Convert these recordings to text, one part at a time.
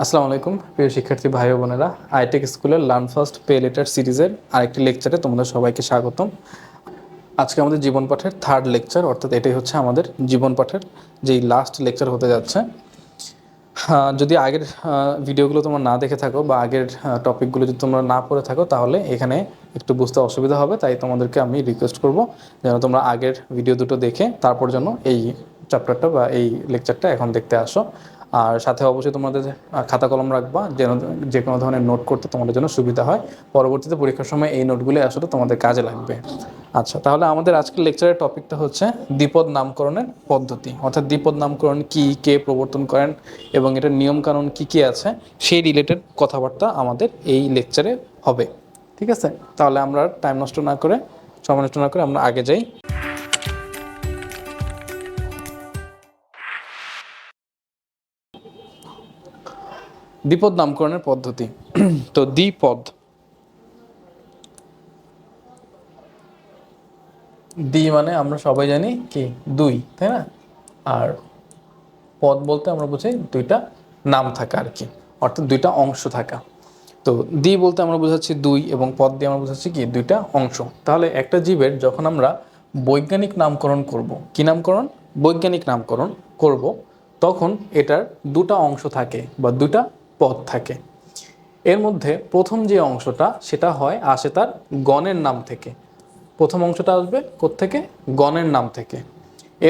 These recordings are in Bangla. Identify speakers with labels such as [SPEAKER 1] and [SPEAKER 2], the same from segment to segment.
[SPEAKER 1] আসসালামু আলাইকুম প্রিয় শিক্ষার্থী ভাই ও বোনেরা, আইটেক স্কুলের লার্ন ফার্স্ট পে লেটার সিরিজের আরেকটি লেকচারে তোমাদের সবাইকে স্বাগতম। আজকে আমাদের জীবন পাঠের থার্ড লেকচার, অর্থাৎ এটাই হচ্ছে আমাদের জীবন পাঠের যেই লাস্ট লেকচার হতে যাচ্ছে। যদি আগের ভিডিওগুলো তোমরা না দেখে থাকো বা আগের টপিকগুলো যদি তোমরা না পড়ে থাকো, তাহলে এখানে একটু বুঝতে অসুবিধা হবে। তাই তোমাদেরকে আমি রিকোয়েস্ট করব যেন তোমরা আগের ভিডিও দুটো দেখে তারপর যেন এই চ্যাপ্টারটা বা এই লেকচারটা এখন দেখতে আসো। আর সাথে অবশ্যই তোমাদের খাতা কলম রাখবা, যেন যে কোনো ধরনের নোট করতে তোমাদের জন্য সুবিধা হয়। পরবর্তীতে পরীক্ষার সময় এই নোটগুলি আসলে তোমাদের কাজে লাগবে। আচ্ছা, তাহলে আমাদের আজকের লেকচারের টপিকটা হচ্ছে দ্বিপদ নামকরণের পদ্ধতি, অর্থাৎ দ্বিপদ নামকরণ কি, কে প্রবর্তন করেন এবং এটার নিয়মকানুন কি কি আছে সেই রিলেটেড কথাবার্তা আমাদের এই লেকচারে হবে। ঠিক আছে, তাহলে আমরা টাইম নষ্ট না করে, সময় নষ্ট না করে আমরা আগে যাই। দ্বিপদ নামকরণের পদ্ধতি। তো দ্বিপদ, দ্বি মানে আমরা সবাই জানি কি দুই, তাই না? আর পদ বলতে আমরা বুঝি দুইটা নাম থাকা আর কি, অর্থাৎ দুইটা অংশ থাকা। তো দ্বি বলতে আমরা বোঝাচ্ছি দুই, এবং পদ দিয়ে আমরা বোঝাচ্ছি কি দুইটা অংশ। তাহলে একটা জীবের যখন আমরা বৈজ্ঞানিক নামকরণ করব, কি নামকরণ? বৈজ্ঞানিক নামকরণ করব, তখন এটার দুটা অংশ থাকে বা দুটা পদ থাকে। এর মধ্যে প্রথম যে অংশটা সেটা আসে তার গণের নাম থেকে। প্রথম অংশটা আসবে কোত্থেকে? গণের নাম থেকে।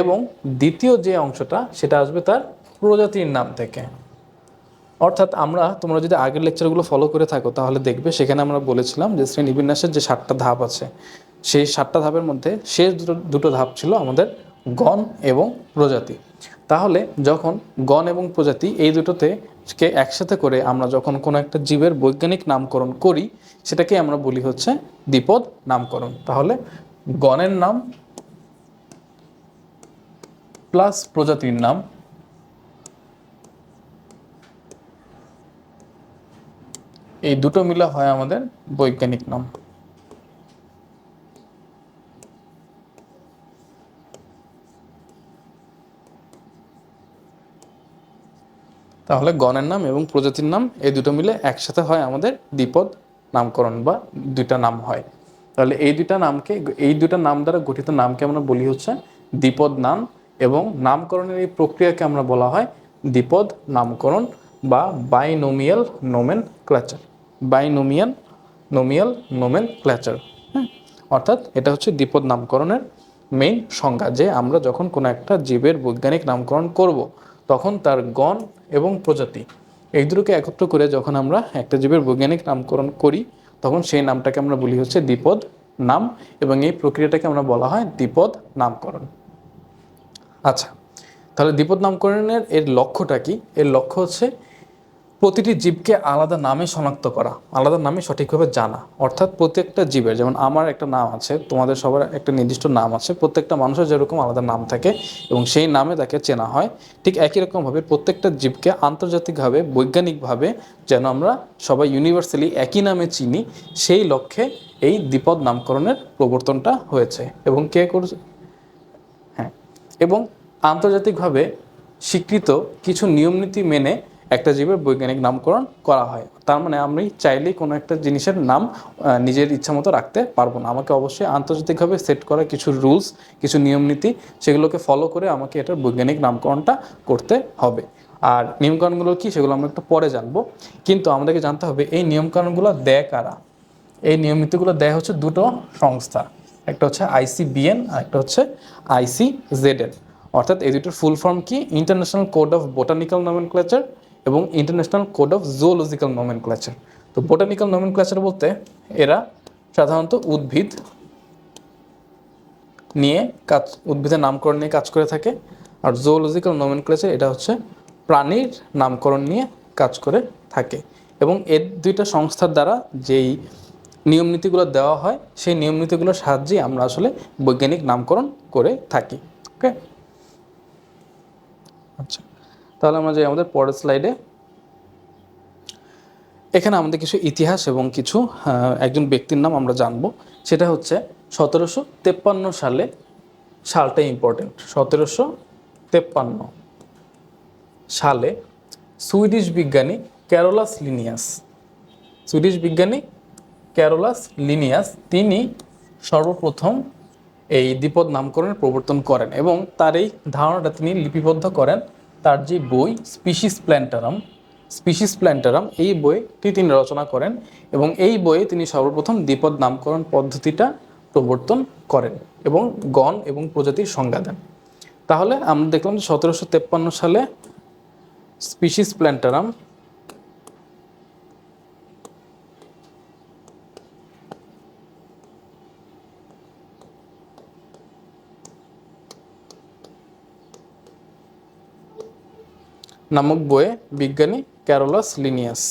[SPEAKER 1] এবং দ্বিতীয় যে অংশটা সেটা আসবে তার প্রজাতির নাম থেকে। অর্থাৎ তোমরা যদি আগের লেকচারগুলো ফলো করে থাকো তাহলে দেখবে সেখানে আমরা বলেছিলাম যে শ্রেণীবিন্যাসের যে 7টা ধাপ আছে, সেই 7টা ধাপের মধ্যে শেষ দুটো ধাপ ছিল আমাদের গণ এবং প্রজাতি। তাহলে যখন গণ এবং প্রজাতি এই দুটোতে একসাথে করে আমরা যখন কোনো একটা জীবের বৈজ্ঞানিক নামকরণ করি, সেটাকে আমরা বলি হচ্ছে দ্বিপদ নামকরণ। তাহলে গণের নাম প্লাস প্রজাতির নাম, এই দুটো মিলে হয় আমাদের বৈজ্ঞানিক নাম। তাহলে গণের নাম এবং প্রজাতির নাম এই দুটো মিলে একসাথে হয় আমাদের দ্বিপদ নামকরণ বা দুইটা নাম হয়। তাহলে এই দুইটা নাম দ্বারা গঠিত নামকে আমরা বলি হচ্ছে দ্বিপদ নাম, এবং নামকরণের এই প্রক্রিয়াকে আমরা বলা হয় দ্বিপদ নামকরণ বা বাইনোমিয়াল নোমেনক্লেচার। Binomial nomenclature. হ্যাঁ, অর্থাৎ এটা হচ্ছে দ্বিপদ নামকরণের মেইন সংজ্ঞা, যে আমরা যখন কোনো একটা জীবের বৈজ্ঞানিক নামকরণ করব, তখন তার গণ এবং প্রজাতি এই দুটোকে একত্র করে যখন আমরা একটা জীবের বৈজ্ঞানিক নামকরণ করি, তখন সেই নামটাকে আমরা বলি হচ্ছে দ্বিপদ নাম, এবং এই প্রক্রিয়াটাকে আমরা বলা হয় দ্বিপদ নামকরণ। আচ্ছা, তাহলে দ্বিপদ নামকরণের এর লক্ষ্যটা কি? এর লক্ষ্য হচ্ছে প্রতিটি জীবকে আলাদা নামে শনাক্ত করা, আলাদা নামে সঠিকভাবে জানা। অর্থাৎ প্রত্যেকটা জীবের, যেমন আমার একটা নাম আছে, তোমাদের সবার একটা নির্দিষ্ট নাম আছে, প্রত্যেকটা মানুষের যেরকম আলাদা নাম থাকে এবং সেই নামে তাকে চেনা হয়, ঠিক একই রকমভাবে প্রত্যেকটা জীবকে আন্তর্জাতিকভাবে বৈজ্ঞানিকভাবে যেন আমরা সবাই ইউনিভার্সালি একই নামে চিনি, সেই লক্ষ্যে এই দ্বিপদ নামকরণের প্রবর্তনটা হয়েছে। এবং কে করছে? হ্যাঁ, এবং আন্তর্জাতিকভাবে স্বীকৃত কিছু নিয়মনীতি মেনে একটা জীবের বৈজ্ঞানিক নামকরণ করা হয়। তার মানে আমি চাইলেই কোনো একটা জিনিসের নাম নিজের ইচ্ছা মতো রাখতে পারবো না। আমাকে অবশ্যই আন্তর্জাতিকভাবে সেট করা কিছু রুলস, কিছু নিয়মনীতি, সেগুলোকে ফলো করে আমাকে এটার বৈজ্ঞানিক নামকরণটা করতে হবে। আর নিয়মকানুনগুলো কি সেগুলো আমরা একটু পরে জানবো, কিন্তু আমাদেরকে জানতে হবে এই নিয়মকানুনগুলো দেয় কারা। এই নিয়মনীতিগুলো দেয় হচ্ছে দুটো সংস্থা, একটা হচ্ছে ICBN আর একটা হচ্ছে ICZN। অর্থাৎ এই দুটোর ফুল ফর্ম কি? International code of botanical nomenclature এবং international code of zoological nomenclature. তো বোটানিক্যাল নোমেনক্লেচার বলতে এরা সাধারণত উদ্ভিদ নিয়ে উদ্ভিদের নামকরণ নিয়ে কাজ করে থাকে। আর জুওলজিক্যাল নোমেনক্লেচার এটা হচ্ছে প্রাণীর নামকরণ নিয়ে কাজ করে থাকে। এবং এর দুইটা সংস্থার দ্বারা যেই নিয়মনীতিগুলো দেওয়া হয়, সেই নিয়মনীতিগুলোর সাহায্যে আমরা আসলে বৈজ্ঞানিক নামকরণ করে থাকি। ওকে, আচ্ছা, তাহলে আমরা যাই আমাদের পরের স্লাইডে। এখানে আমাদের কিছু ইতিহাস এবং কিছু একজন ব্যক্তির নাম আমরা জানবো। সেটা হচ্ছে 1753 সালে, সালটা ইম্পর্টেন্ট, 1753 সালে সুইডিশ বিজ্ঞানী ক্যারোলাস লিনিয়াস। সুইডিশ বিজ্ঞানী ক্যারোলাস লিনিয়াস তিনি সর্বপ্রথম এই দ্বিপদ নামকরণের প্রবর্তন করেন এবং তার এই ধারণাটা তিনি লিপিবদ্ধ করেন তার যে বই স্পিসিস প্ল্যান্টারাম এই বইটি তিনি রচনা করেন এবং এই বইয়ে তিনি সর্বপ্রথম দ্বিপদ নামকরণ পদ্ধতিটা প্রবর্তন করেন এবং গণ এবং প্রজাতির সংজ্ঞা দেন। তাহলে আমরা দেখলাম যে 1753 সালে স্পিসিস প্ল্যান্টারাম নামক বইয়ে বিজ্ঞানী ক্যারোলাস লিনিয়াস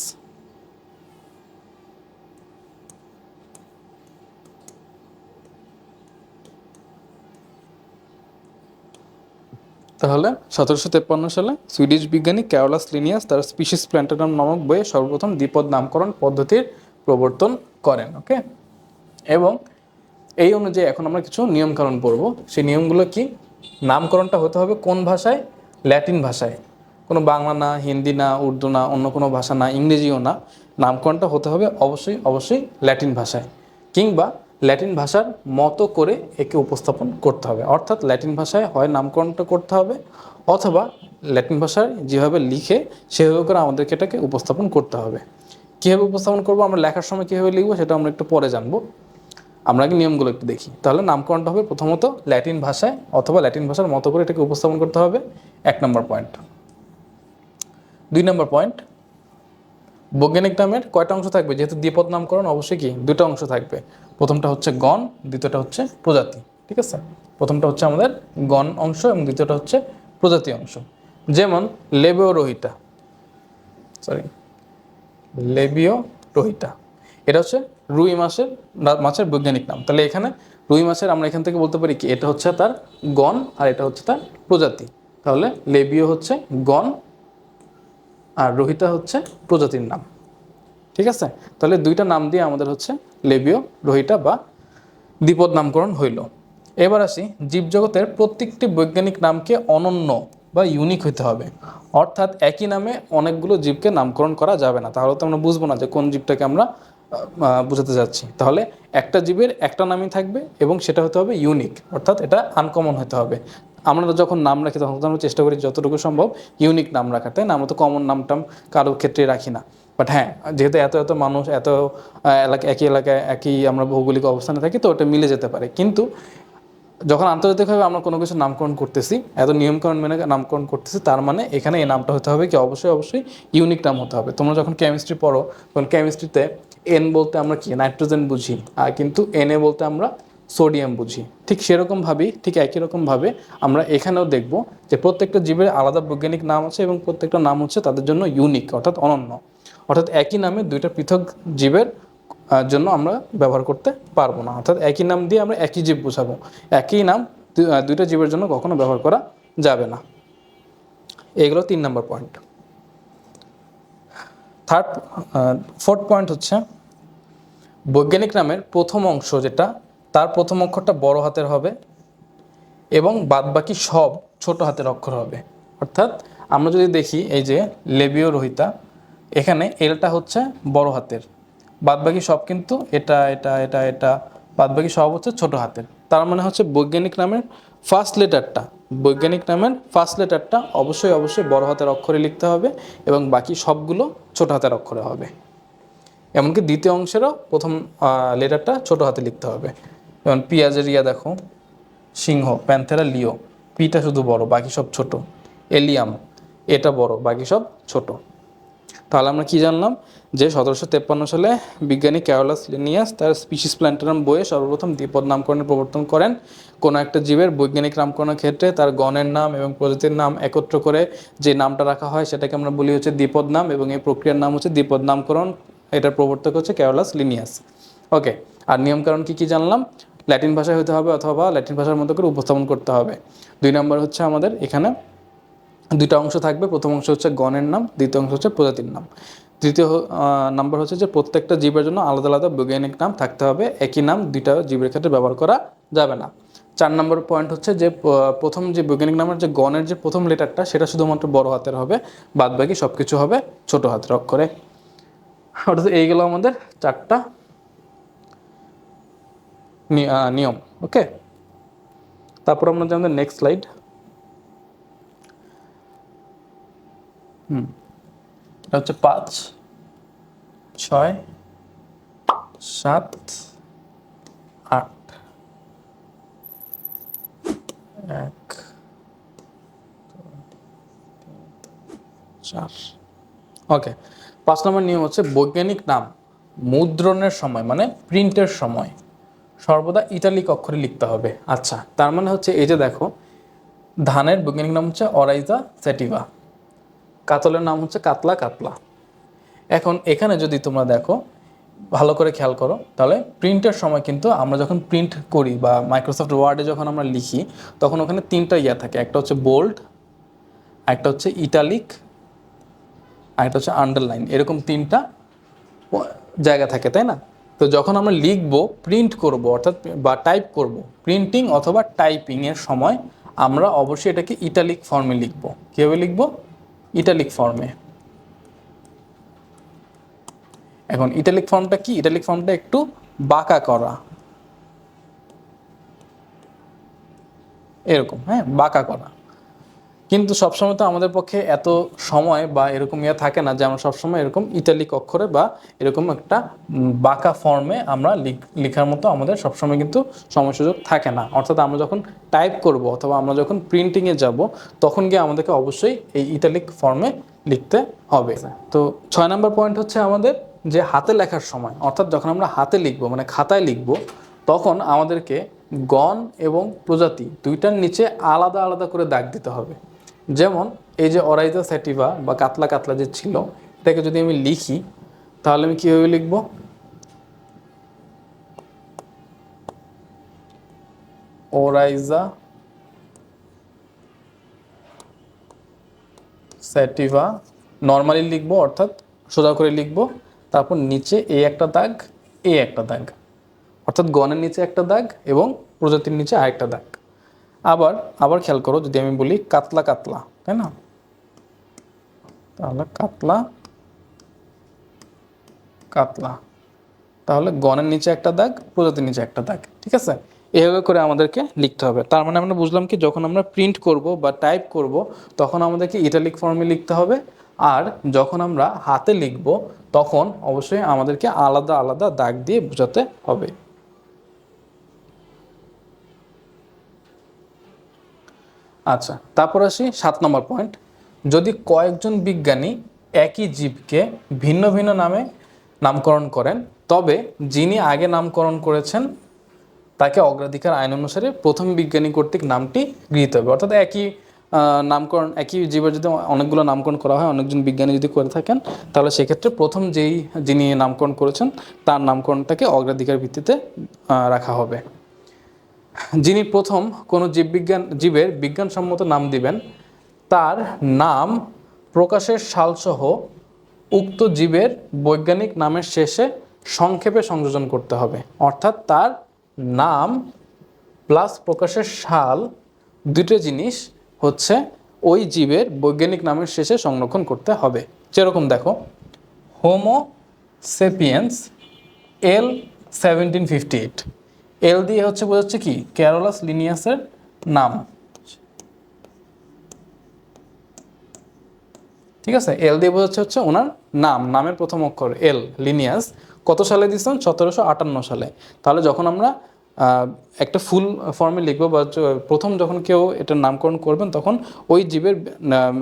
[SPEAKER 1] তাহলে 1753 সালে সুইডিশ বিজ্ঞানী ক্যারোলাস লিনিয়াস তার স্পিসিস প্ল্যান্টারাম নামক বইয়ে সর্বপ্রথম দ্বিপদ নামকরণ পদ্ধতির প্রবর্তন করেন। ওকে, এবং এই অনুযায়ী এখন আমরা কিছু নিয়মকানুন পড়ব। সেই নিয়মগুলো কি? নামকরণটা হতে হবে কোন ভাষায়? ল্যাটিন ভাষায়, কোনো বাংলা না, হিন্দি না, উর্দু না, অন্য কোনো ভাষা না, ইংরেজিও না। নামকরণটা হতে হবে অবশ্যই ল্যাটিন ভাষায়, কিংবা ল্যাটিন ভাষার মতো করে একে উপস্থাপন করতে হবে। অর্থাৎ ল্যাটিন ভাষায় হয় নামকরণটা করতে হবে, অথবা ল্যাটিন ভাষায় যেভাবে লিখে সেভাবে করে আমাদেরকে এটাকে উপস্থাপন করতে হবে। কীভাবে উপস্থাপন করবো, আমরা লেখার সময় কীভাবে লিখবো সেটা আমরা একটু পরে জানবো। আমরা আগে নিয়মগুলো একটু দেখি। তাহলে নামকরণটা হবে প্রথমত ল্যাটিন ভাষায় অথবা ল্যাটিন ভাষার মতো করে এটাকে উপস্থাপন করতে হবে, 1 নম্বর পয়েন্ট। 2 নম্বর পয়েন্ট, বৈজ্ঞানিক নামের কয়টা অংশ থাকবে? যেহেতু দ্বিপদ নামকরণ অবশ্যই কি 2টা অংশ থাকবে। প্রথমটা হচ্ছে গণ, দ্বিতীয়টা হচ্ছে প্রজাতি। ঠিক আছে, প্রথমটা হচ্ছে আমাদের গণ অংশ এবং দ্বিতীয়টা হচ্ছে প্রজাতি অংশ। যেমন লেবিও রোহিতা, এটা হচ্ছে রুই মাছের বৈজ্ঞানিক নাম। তাহলে এখানে রুই মাছের আমরা এখান থেকে বলতে পারি কি এটা হচ্ছে তার গণ আর এটা হচ্ছে তার প্রজাতি। তাহলে লেবিও হচ্ছে গণ আর রোহিতা হচ্ছে প্রজাতির নাম। ঠিক আছে, তাহলে 2টা নাম দিয়ে আমাদের হচ্ছে লেবিও রোহিতা বা দ্বিপদ নামকরণ হইল। এবার আসি, জীবজগতের প্রত্যেকটি বৈজ্ঞানিক নামকে অনন্য বা ইউনিক হইতে হবে। অর্থাৎ একই নামে অনেকগুলো জীবকে নামকরণ করা যাবে না, তাহলে তো আমরা বুঝবো না যে কোন জীবটাকে আমরা বোঝাতে যাচ্ছি। তাহলে একটা জীবের একটা নামই থাকবে এবং সেটা হতে হবে ইউনিক, অর্থাৎ এটা আনকমন হতে হবে। আমরা যখন নাম রাখি তখন আমরা চেষ্টা করি যতটুকু সম্ভব ইউনিক নাম রাখার, তাই না? আমরা তো কমন নামটাম কারোর ক্ষেত্রে রাখি না। বাট হ্যাঁ, যেহেতু এত মানুষ, এত একই এলাকায় একই আমরা ভৌগোলিক অবস্থানে থাকি, তো ওটা মিলে যেতে পারে। কিন্তু যখন আন্তর্জাতিকভাবে আমরা কোনো কিছু নামকরণ করতেছি, এত নিয়মকানুন মেনে নামকরণ করতেছি, তার মানে এখানে এই নামটা হতে হবে কি অবশ্যই ইউনিক নাম হতে হবে। তোমরা যখন কেমিস্ট্রি পড়ো, তখন কেমিস্ট্রিতে এন বলতে আমরা কি নাইট্রোজেন বুঝি, আর কিন্তু এনএ বলতে আমরা সোডিয়াম বুঝি। ঠিক সেরকমভাবেই, ঠিক একই রকমভাবে আমরা এখানেও দেখব যে প্রত্যেকটা জীবের আলাদা বৈজ্ঞানিক নাম আছে এবং প্রত্যেকটা নাম হচ্ছে তাদের জন্য ইউনিক, অর্থাৎ অনন্য। অর্থাৎ একই নামে 2টা পৃথক জীবের জন্য আমরা ব্যবহার করতে পারবো না। অর্থাৎ একই নাম দিয়ে আমরা একই জীব বোঝাবো, একই নাম 2টা জীবের জন্য কখনো ব্যবহার করা যাবে না। এগুলো 3 নম্বর পয়েন্ট। 4th পয়েন্ট হচ্ছে বৈজ্ঞানিক নামের প্রথম অংশ যেটা, তার প্রথম অক্ষরটা বড় হাতের হবে এবং বাদবাকি সব ছোট হাতের অক্ষর হবে। অর্থাৎ আমরা যদি দেখি এই যে লেবিও রোহিতা, এখানে এলটা হচ্ছে বড় হাতের, বাদবাকি সব কিন্তু এটা এটা এটা এটা বাদবাকি সব হচ্ছে ছোট হাতের। তার মানে হচ্ছে বৈজ্ঞানিক নামের ফার্স্ট লেটারটা অবশ্যই বড় হাতের অক্ষরে লিখতে হবে এবং বাকি সবগুলো ছোট হাতের অক্ষরে হবে। এমনকি দ্বিতীয় অংশেরও প্রথম লেটারটা ছোট হাতে লিখতে হবে। যেমন পিঁয়াজের ইয়া দেখো, সিংহ, প্যান্থেরা লিও, পিটা শুধু বড়, বাকি সব ছোট। এলিয়াম, এটা বড়, বাকি সব ছোট। তাহলে আমরা কি জানলাম যে 1753 সালে বিজ্ঞানী ক্যারোলাস লিনিয়াস তার স্পিসিস প্ল্যান্টারাম বইয়ে সর্বপ্রথম দ্বিপদ নামকরণের প্রবর্তন করেন। কোনো একটা জীবের বৈজ্ঞানিক নামকরণের ক্ষেত্রে তার গণের নাম এবং প্রজাতির নাম একত্র করে যে নামটা রাখা হয় সেটাকে আমরা বলি হচ্ছে দ্বিপদ নাম, এবং এই প্রক্রিয়ার নাম হচ্ছে দ্বিপদ নামকরণ। এটার প্রবর্তক হচ্ছে ক্যারোলাস লিনিয়াস। ওকে, আর নিয়মকানুন কি জানলাম? ল্যাটিন ভাষায় হতে হবে অথবা ল্যাটিন ভাষার মতো করে উপস্থাপন করতে হবে। 2 নম্বর হচ্ছে আমাদের এখানে 2টা অংশ থাকবে, প্রথম অংশ হচ্ছে গণের নাম, দ্বিতীয় অংশ হচ্ছে প্রজাতির নাম। তৃতীয় নাম্বার হচ্ছে যে প্রত্যেকটা জীবের জন্য আলাদা আলাদা বৈজ্ঞানিক নাম থাকতে হবে, একই নাম 2টা জীবের ক্ষেত্রে ব্যবহার করা যাবে না। 4 নম্বর পয়েন্ট হচ্ছে যে প্রথম যে বৈজ্ঞানিক নামের যে গণের যে প্রথম লেটারটা সেটা শুধুমাত্র বড় হাতের হবে, বাদ বাকি সব কিছু হবে ছোট হাতের অক্ষরে। অর্থাৎ এইগুলো আমাদের 4টা নিয়ম। ওকে, তারপর আমরা যে আমাদের নেক্সট স্লাইড। এটা হচ্ছে 5, 6, 7, 8, 1, 4। ওকে, 5 নম্বর নিয়ম হচ্ছে বৈজ্ঞানিক নাম মুদ্রণের সময় মানে প্রিন্টের সময় সর্বদা ইটালিক অক্ষরে লিখতে হবে। আচ্ছা, তার মানে হচ্ছে এই যে দেখো, ধানের বৈজ্ঞানিক নাম হচ্ছে অরাইজা স্যাটিভা, কাতলের নাম হচ্ছে কাতলা কাতলা। এখন এখানে যদি তোমরা দেখো, ভালো করে খেয়াল করো, তাহলে প্রিন্টের সময় কিন্তু আমরা যখন প্রিন্ট করি বা মাইক্রোসফট ওয়ার্ডে যখন আমরা লিখি, তখন ওখানে 3টা ইয়া থাকে। একটা হচ্ছে বোল্ড, একটা হচ্ছে ইটালিক, আর একটা হচ্ছে আন্ডারলাইন। এরকম 3টা জায়গা থাকে, তাই না? তো যখন আমরা লিখবো, প্রিন্ট করব অর্থাৎ বা টাইপ করব, প্রিন্টিং অথবা টাইপিংয়ের সময় আমরা অবশ্যই এটাকে ইটালিক ফর্মে লিখবো। কীভাবে লিখবো? ইটালিক ফর্মে। এখন ইটালিক ফর্মটা কি? ইটালিক ফর্মটা একটু বাঁকা করা, এরকম, হ্যাঁ, বাঁকা করা। কিন্তু সবসময় তো আমাদের পক্ষে এত সময় বা এরকম ইয়ে থাকে না যে আমরা সবসময় এরকম ইটালিক অক্ষরে বা এরকম একটা বাঁকা ফর্মে আমরা লেখার মতো আমাদের সবসময় কিন্তু সময় সুযোগ থাকে না। অর্থাৎ আমরা যখন টাইপ করব অথবা আমরা যখন প্রিন্টিংয়ে যাব, তখন গিয়ে আমাদেরকে অবশ্যই এই ইটালিক ফর্মে লিখতে হবে। তো 6 নম্বর পয়েন্ট হচ্ছে আমাদের যে হাতে লেখার সময়, অর্থাৎ যখন আমরা হাতে লিখবো মানে খাতায় লিখবো, তখন আমাদেরকে গণ এবং প্রজাতি দুইটার নিচে আলাদা আলাদা করে দাগ দিতে হবে। যেমন এই যে অরাইজা স্যাটিভা বা কাতলা কাতলা যে ছিল, এটাকে যদি আমি লিখি, তাহলে আমি কীভাবে লিখব? অরাইজা স্যাটিভা নর্মালি লিখব, অর্থাৎ সোজা করে লিখব, তারপর নিচে এ একটা দাগ, এ একটা দাগ, অর্থাৎ গণের নিচে একটা দাগ এবং প্রজাতির নিচে আরেকটা দাগ। আবার খেয়াল করো, যদি আমি বলি কাতলা কাতলা, তাই না? তাহলে কাতলা কাতলা, তাহলে গণের নিচে একটা দাগ, প্রজাতির নিচে একটা দাগ। ঠিক আছে, এভাবে করে আমাদেরকে লিখতে হবে। তার মানে আমরা বুঝলাম কি, যখন আমরা প্রিন্ট করব বা টাইপ করব, তখন আমাদেরকে ইটালিক ফর্মে লিখতে হবে। আর যখন আমরা হাতে লিখব, তখন অবশ্যই আমাদেরকে আলাদা আলাদা দাগ দিয়ে বোঝাতে হবে। আচ্ছা, তারপর আসি 7 নম্বর পয়েন্ট। যদি কয়েকজন বিজ্ঞানী একই জীবকে ভিন্ন ভিন্ন নামে নামকরণ করেন, তবে যিনি আগে নামকরণ করেছেন তাকে অগ্রাধিকার আইন অনুসারে প্রথম বিজ্ঞানী কর্তৃক নামটি গৃহীত হবে। অর্থাৎ একই নামকরণ, একই জীবের যদি অনেকগুলো নামকরণ করা হয়, অনেকজন বিজ্ঞানী যদি করে থাকেন, তাহলে সেক্ষেত্রে প্রথম যিনি নামকরণ করেছেন তার নামকরণটাকে অগ্রাধিকার ভিত্তিতে রাখা হবে। যিনি প্রথম কোনো জীবের বিজ্ঞানসম্মত নাম দিবেন, তার নাম প্রকাশের সালসহ উক্ত জীবের বৈজ্ঞানিক নামের শেষে সংক্ষেপে সংযোজন করতে হবে। অর্থাৎ তার নাম প্লাস প্রকাশের সাল, দুটো জিনিস হচ্ছে ওই জীবের বৈজ্ঞানিক নামের শেষে সংরক্ষণ করতে হবে। যেরকম দেখো, হোমো সেপিয়েন্স এল 1758, এল দিয়ে হচ্ছে বোঝাচ্ছে কি, ক্যারোলাস লিনিয়াসের নাম। ঠিক আছে, এল দিয়ে বোঝাচ্ছে হচ্ছে ওনার নাম, নামের প্রথম অক্ষর এল, লিনিয়াস। কত সালে দিয়েছেন? 1758 সালে। তাহলে যখন আমরা একটা ফুল ফর্মে লিখবো বা প্রথম যখন কেউ এটার নামকরণ করবেন, তখন ওই জীবের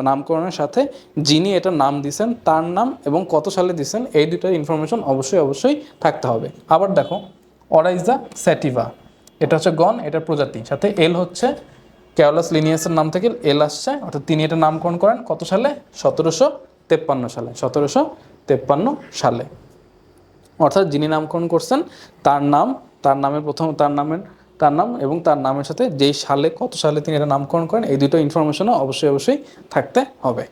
[SPEAKER 1] নামকরণের সাথে যিনি এটার নাম দিয়েছেন তার নাম এবং কত সালে দিয়েছেন, এই দুটার ইনফরমেশন অবশ্যই থাকতে হবে। আবার দেখো, অরাইজা স্যাটিভা, এটা হচ্ছে গণ, এটা প্রজাতি, সাথে এল হচ্ছে ক্যারোলাস লিনিয়াসের নাম থেকে এল আসছে, অর্থাৎ তিনি এটা নামকরণ করেন কত সালে? 1753 সালে। 1753 সালে। অর্থাৎ যিনি নামকরণ করছেন তার নাম, তার নামের প্রথম তার নাম এবং তার নামের সাথে যেই সালে, কত সালে তিনি এটা নামকরণ করেন, এই দুটো ইনফরমেশনও অবশ্যই থাকতে হবে।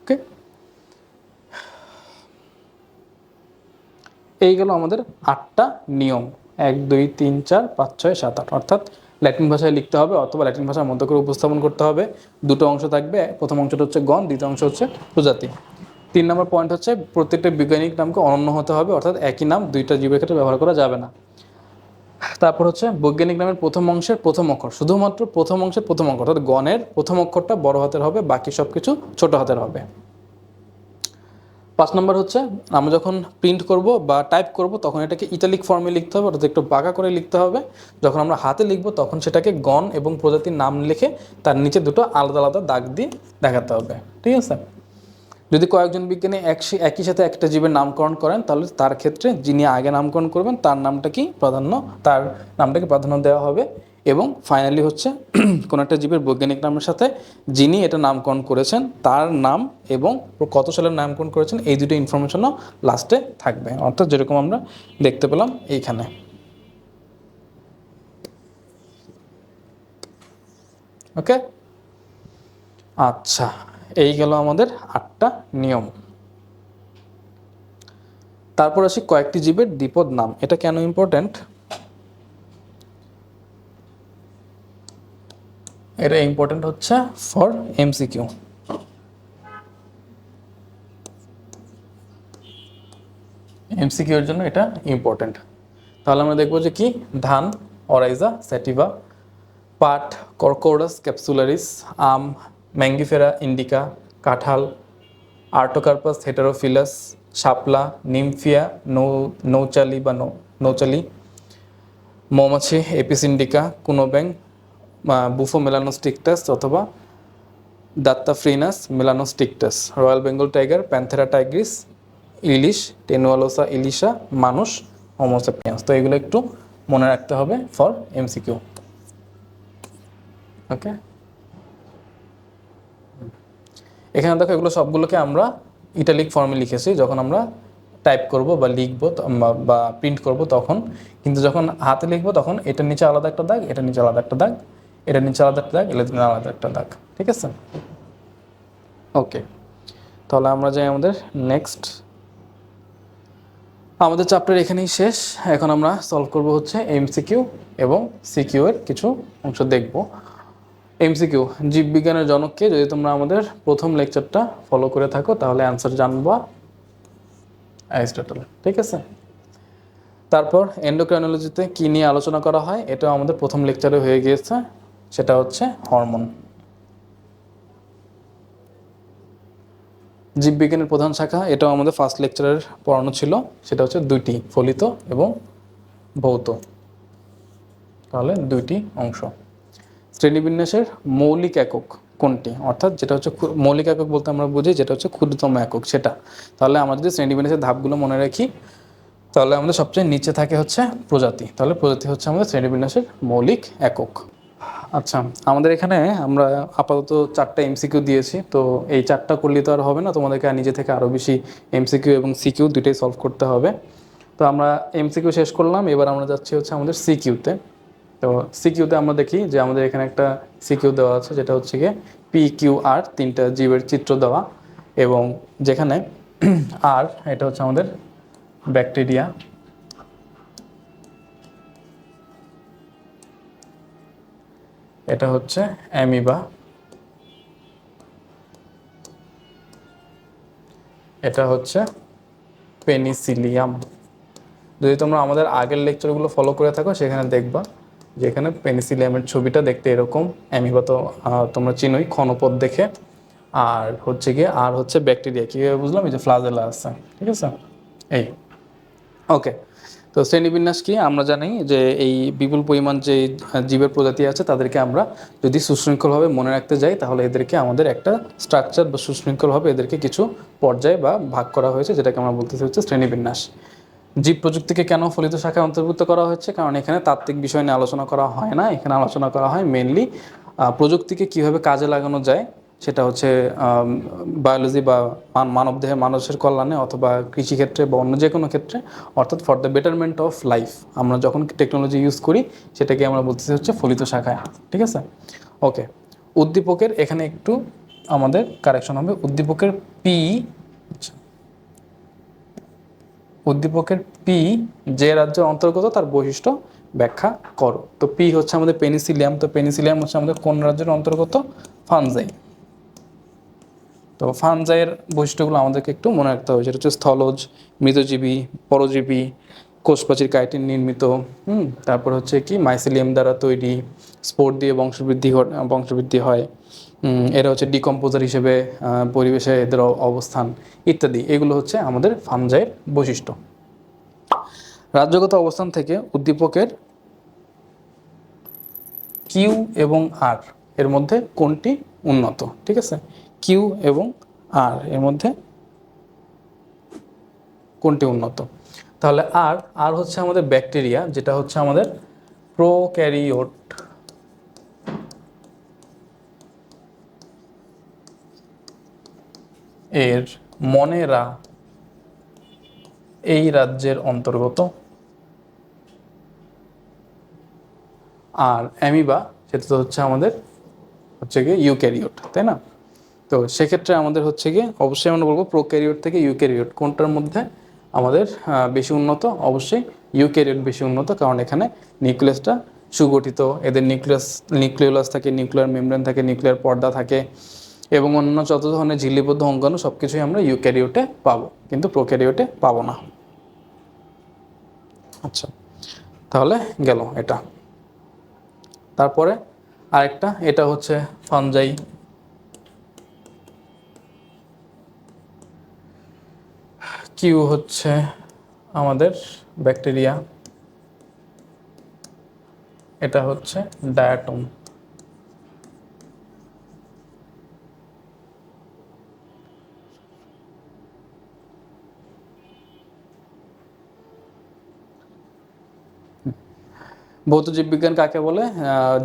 [SPEAKER 1] ওকে, এইগুলো আমাদের 8টা নিয়ম, 1 2 3 4 5 6 7 8, অর্থাৎ ল্যাটিন ভাষায় লিখতে হবে অথবা ল্যাটিন ভাষার মধ্যে করে উপস্থাপন করতে হবে। দুটো অংশ থাকবে, প্রথম অংশটা হচ্ছে গণ, দ্বিতীয় অংশ হচ্ছে প্রজাতি। 3 নম্বর পয়েন্ট হচ্ছে প্রত্যেকটা বৈজ্ঞানিক নামকে অনন্য হতে হবে, অর্থাৎ একই নাম দুইটা জীবের ক্ষেত্রে ব্যবহার করা যাবে না। তারপর হচ্ছে বৈজ্ঞানিক নামের প্রথম অংশের প্রথম অক্ষর, শুধুমাত্র প্রথম অংশের প্রথম অক্ষর অর্থাৎ গণের প্রথম অক্ষরটা বড় হাতের হবে, বাকি সব কিছু ছোট হাতের হবে। 5 নম্বর হচ্ছে আমরা যখন প্রিন্ট করব বা টাইপ করব তখন এটাকে ইটালিক ফর্মে লিখতে হবে, অর্থাৎ একটু বাঁকা করে লিখতে হবে। যখন আমরা হাতে লিখব তখন সেটাকে গণ এবং প্রজাতির নাম লিখে তার নিচে দুটো আলাদা আলাদা দাগ দিয়ে দেখাতে হবে। ঠিক আছে? যদি কয়েকজন বিজ্ঞানী একই সাথে একটা জীবের নামকরণ করেন তাহলে তার ক্ষেত্রে যিনি আগে নামকরণ করবেন তার নামটাকে প্রাধান্য দেওয়া হবে। এবং ফাইনালি হচ্ছে কোনো একটা জীবের বৈজ্ঞানিক নামের সাথে যিনি এটা নামকরণ করেছেন তার নাম এবং কত সালের নামকরণ করেছেন এই দুটো ইনফরমেশনও লাস্টে থাকবে, অর্থাৎ যেরকম আমরা দেখতে পেলাম এইখানে। ওকে, আচ্ছা, এই গেল আমাদের 8টা নিয়ম। তারপর আসি কয়েকটি জীবের দ্বিপদ নাম। এটা কেন ইম্পর্টেন্ট? এটা ইম্পর্টেন্ট হচ্ছে ফর এমসিকিউ। এমসিকিউর জন্য এটা ইম্পর্টেন্ট। তাহলে আমরা দেখবো যে কি, ধান অরাইজা স্যাটিভা, পাট কর্কোরাস ক্যাপসুলারিস, আম ম্যাঙ্গিফেরা ইন্ডিকা, কাঁঠাল আর্টোকার্পাস হেটারোফিলাস, শাপলা নিমফিয়া নৌচালি, মৌমাছি এপিস ইন্ডিকা, কুনোব্যাং বুফো মেলানোস্টিকটাস অথবা Duttaphrynus melanostictus, royal Bengal tiger Panthera tigris, ইলিশ টেনুয়ালোসা ইলিশা, মানুষ হোমোসেপিয়ান্স। তো এগুলো একটু মনে রাখতে হবে ফর এমসিকিউ। ওকে, এখানে দেখো এগুলো সবগুলোকে আমরা ইটালিক ফর্মে লিখেছি যখন আমরা টাইপ করব বা লিখবো বা প্রিন্ট করব তখন, কিন্তু যখন হাতে লিখবো তখন এটার নিচে আলাদা একটা দাগ, এটার নিচে আলাদা একটা দাগ, এটার নিচে আলাদা একটা দাগ, এটার নিচে আলাদা একটা দাগ। ঠিক আছে? ওকে, তাহলে আমরা যাই আমাদের নেক্সট। আমাদের চ্যাপ্টার এখানেই শেষ। এখন আমরা সলভ করব হচ্ছে এমসিকিউ এবং সিকিউ এর কিছু অংশ দেখব। এমসিকিউ, জীববিজ্ঞানের জনককে, যদি তোমরা আমাদের প্রথম লেকচারটা ফলো করে থাকো তাহলে অ্যান্সার জানবা অ্যারিস্টটল। ঠিক আছে? তারপর এন্ডোক্রাইনোলজিতে কী নিয়ে আলোচনা করা হয় এটাও আমাদের প্রথম লেকচারে হয়ে গিয়েছে, সেটা হচ্ছে হরমোন। জীববিজ্ঞানের প্রধান শাখা, এটাও আমাদের ফার্স্ট লেকচারের পড়ানো ছিল, সেটা হচ্ছে দুইটি, ফলিত এবং ভৌত। তাহলে দুইটি অংশ। শ্রেণীবিন্যাসের মৌলিক একক কোনটি, অর্থাৎ যেটা হচ্ছে মৌলিক একক বলতে আমরা বুঝি যেটা হচ্ছে ক্ষুদ্রতম একক সেটা। তাহলে আমরা যদি শ্রেণীবিন্যাসের ধাপগুলো মনে রাখি তাহলে আমাদের সবচেয়ে নিচে থাকে হচ্ছে প্রজাতি। তাহলে প্রজাতি হচ্ছে আমাদের শ্রেণীবিন্যাসের মৌলিক একক। আচ্ছা, আমাদের এখানে আমরা আপাতত 4টা এমসিকিউ দিয়েছি, তো এই 4টা করলে তো আর হবে না, তোমাদেরকে নিজে থেকে আরও বেশি এমসিকিউ এবং সিকিউ দুটোই সলভ করতে হবে। তো আমরা এমসিকিউ শেষ করলাম, এবার আমরা যাচ্ছি হচ্ছে আমাদের সিকিউতে। তো সিকিউতে আমরা দেখি যে আমাদের এখানে একটা সিকিউ দেওয়া আছে যেটা হচ্ছে গিয়ে পি কিউ আর, 3টা জীবের চিত্র দেওয়া, এবং যেখানে আর এটা হচ্ছে আমাদের ব্যাকটেরিয়া, এটা হচ্ছে অ্যামিবা, এটা হচ্ছে পেনিসিলিয়াম। যদি তোমরা আমাদের আগের লেকচারগুলো ফলো করে থাকো সেখানে দেখবা যে এখানে পেনিসিলিয়ামের ছবিটা দেখতে এরকম, অ্যামিবা তো তোমরা চিনোই ক্ষণপদ দেখে, আর হচ্ছে ব্যাকটেরিয়া কীভাবে বুঝলাম, এই যে ফ্লাজেলা আছে। ঠিক আছে? এই ওকে, তো শ্রেণীবিন্যাস কি আমরা জানি যে এই বিপুল পরিমাণ যে জীবের প্রজাতি আছে তাদেরকে আমরা যদি সুশৃঙ্খলভাবে মনে রাখতে যাই তাহলে এদেরকে আমাদের একটা স্ট্রাকচার বা সুশৃঙ্খলভাবে এদেরকে কিছু পর্যায়ে বা ভাগ করা হয়েছে, যেটাকে আমরা বলতেছি হচ্ছে শ্রেণীবিন্যাস। জীব প্রযুক্তিকে কেন ফলিত শাখায় অন্তর্ভুক্ত করা হচ্ছে, কারণ এখানে তাত্ত্বিক বিষয় নিয়ে আলোচনা করা হয় না, এখানে আলোচনা করা হয় মেনলি প্রযুক্তিকে কীভাবে কাজে লাগানো যায়, সেটা হচ্ছে বায়োলজি বা মানবদেহে মানুষের কল্যাণে অথবা কৃষিক্ষেত্রে বা অন্য যে কোনো ক্ষেত্রে, অর্থাৎ for the betterment of life আমরা যখন টেকনোলজি ইউজ করি সেটাকে আমরা বলতেছি হচ্ছে ফলিত শাখায়। ঠিক আছে? ওকে, উদ্দীপকের এখানে একটু আমাদের কারেকশন হবে, উদ্দীপকের পি যে রাজ্যের অন্তর্গত তার বৈশিষ্ট্য ব্যাখ্যা করো। তো পি হচ্ছে আমাদের পেনিসিলিয়াম। তো পেনিসিলিয়াম হচ্ছে আমাদের কোন রাজ্যের অন্তর্গত? ফানজাই। তো ফানজাইয়ের বৈশিষ্ট্যগুলো আমাদেরকে একটু মনে রাখতে হবে। সেটা হচ্ছে স্থলজ, মৃতজীবী, পরজীবী, কোষপ্রাচীর কাইটিন নির্মিত, তারপর হচ্ছে কি মাইসিলিয়াম দ্বারা তৈরি, স্পোর দিয়ে বংশবৃদ্ধি হয়, এরা হচ্ছে ডিকম্পোজার হিসেবে পরিবেশে এদের অবস্থান ইত্যাদি। এগুলো হচ্ছে আমাদের ফানজাইয়ের বৈশিষ্ট্য। রাজ্যগত অবস্থান থেকে উদ্দীপকের কিউ এবং আর এর মধ্যে কোনটি উন্নত? ঠিক আছে, কিউ এবং আর এর মধ্যে কোনটি উন্নত? তাহলে আর আর হচ্ছে আমাদের ব্যাকটেরিয়া, যেটা হচ্ছে আমাদের প্রোক্যারিওট। এর মনেরা এই রাজ্যের অন্তর্গত। আর অ্যামিবা সেটা তো হচ্ছে আমাদের গিয়ে ইউক্যারিওট, তাই না? তো সেক্ষেত্রে আমাদের হচ্ছে গিয়ে অবশ্যই আমরা বলবো প্রোক্যারিওট থেকে ইউক্যারিওট কোনটার মধ্যে আমাদের বেশি উন্নত? অবশ্যই ইউক্যারিওট বেশি উন্নত, কারণ এখানে নিউক্লিয়াসটা সুগঠিত, এদের নিউক্লিওলাস থাকে, নিউক্লিয়ার মেমব্রেন থাকে, নিউক্লিয়ার পর্দা থাকে, এবং অন্য যত ধরনের ঝিল্লিবদ্ধ অঙ্গাণু সব কিছুই আমরা ইউক্যারিওটে পাবো, কিন্তু প্রোক্যারিওটে পাবো না। আচ্ছা, তাহলে গেল এটা। তারপরে আরেকটা, এটা হচ্ছে ফানজাই। কিউ হচ্ছে আমাদের ব্যাকটেরিয়া, এটা হচ্ছে ডায়াটম। ভৌত জীববিজ্ঞান কাকে বলে?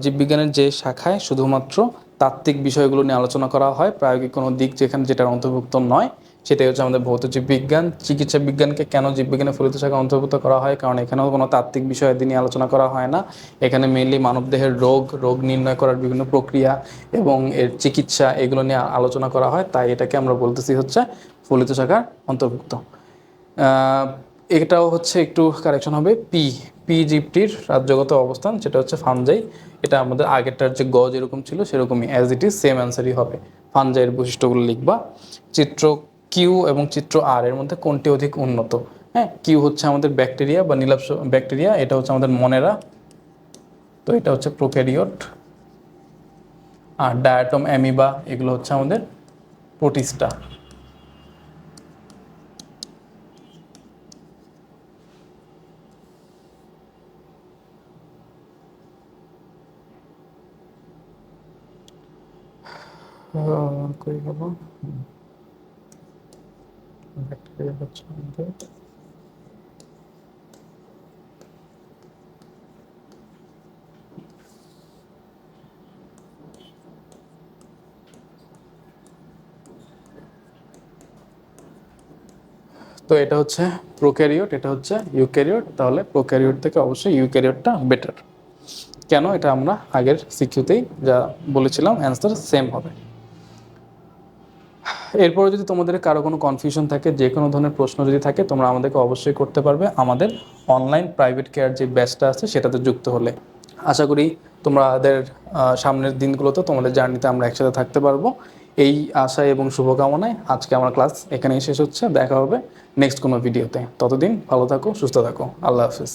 [SPEAKER 1] জীববিজ্ঞানের যে শাখায় শুধুমাত্র তাত্ত্বিক বিষয়গুলো নিয়ে আলোচনা করা হয়, প্রায়োগিক কোনো দিক যেটার অন্তর্ভুক্ত নয়, সেটাই হচ্ছে আমাদের ভৌত জীববিজ্ঞান। চিকিৎসা বিজ্ঞানকে কেন জীববিজ্ঞানের ফলিত শাখায় অন্তর্ভুক্ত করা হয়? কারণ এখানেও কোনো তাত্ত্বিক বিষয় নিয়ে আলোচনা করা হয় না। এখানে মেইনলি মানবদেহের রোগ নির্ণয় করার বিভিন্ন প্রক্রিয়া এবং এর চিকিৎসা, এগুলো নিয়ে আলোচনা করা হয়, তাই এটাকে আমরা বলতেছি হচ্ছে ফলিত শাখার অন্তর্ভুক্ত। এটাও হচ্ছে একটু কারেকশন হবে, পি পি জীবটির রাজ্যগত অবস্থান সেটা হচ্ছে ফানজাই। এটা আমাদের আগেরটার যে গ যেরকম ছিল সেরকমই, অ্যাজ ইট ইজ সেম অ্যান্সারই হবে। ফানজাইয়ের বৈশিষ্ট্যগুলো লিখবা। চিত্র কিউ এবং চিত্র আর এর মধ্যে কোনটি অধিক উন্নত? হ্যাঁ, কিউ হচ্ছে আমাদের ব্যাকটেরিয়া বা নীলাভ ব্যাকটেরিয়া, এটা হচ্ছে আমাদের মনেরা, তো এটা হচ্ছে প্রোক্যারিওট। আর ডায়াটম, অ্যামিবা এগুলো হচ্ছে আমাদের প্রোটিস্টা। কই গেল? ব্যাকটেরিয়া হচ্ছে আমাদের তো এটা হচ্ছে প্রোক্যারিওট, এটা হচ্ছে ইউক্যারিওট। তাহলে প্রোক্যারিওট থেকে অবশ্যই ইউক্যারিওটটা বেটার। কেন? এটা আমরা আগের সিকিউতেই যা বলেছিলাম, অ্যান্সার সেম হবে। এরপরে যদি তোমাদের কারো কোনো কনফিউশন থাকে, যে কোনো ধরনের প্রশ্ন যদি থাকে, তোমরা আমাদেরকে অবশ্যই করতে পারবে আমাদের অনলাইন প্রাইভেট কেয়ার যে ব্যাচটা আছে সেটাতে যুক্ত হলে। আশা করি তোমাদের সামনের দিনগুলোতে তোমাদের জার্নিতে আমরা একসাথে থাকতে পারবো, এই আশায় এবং শুভকামনায় আজকে আমার ক্লাস এখানেই শেষ হচ্ছে। দেখা হবে নেক্সট কোনো ভিডিওতে। ততদিন ভালো থাকো, সুস্থ থাকো। আল্লাহ হাফিজ।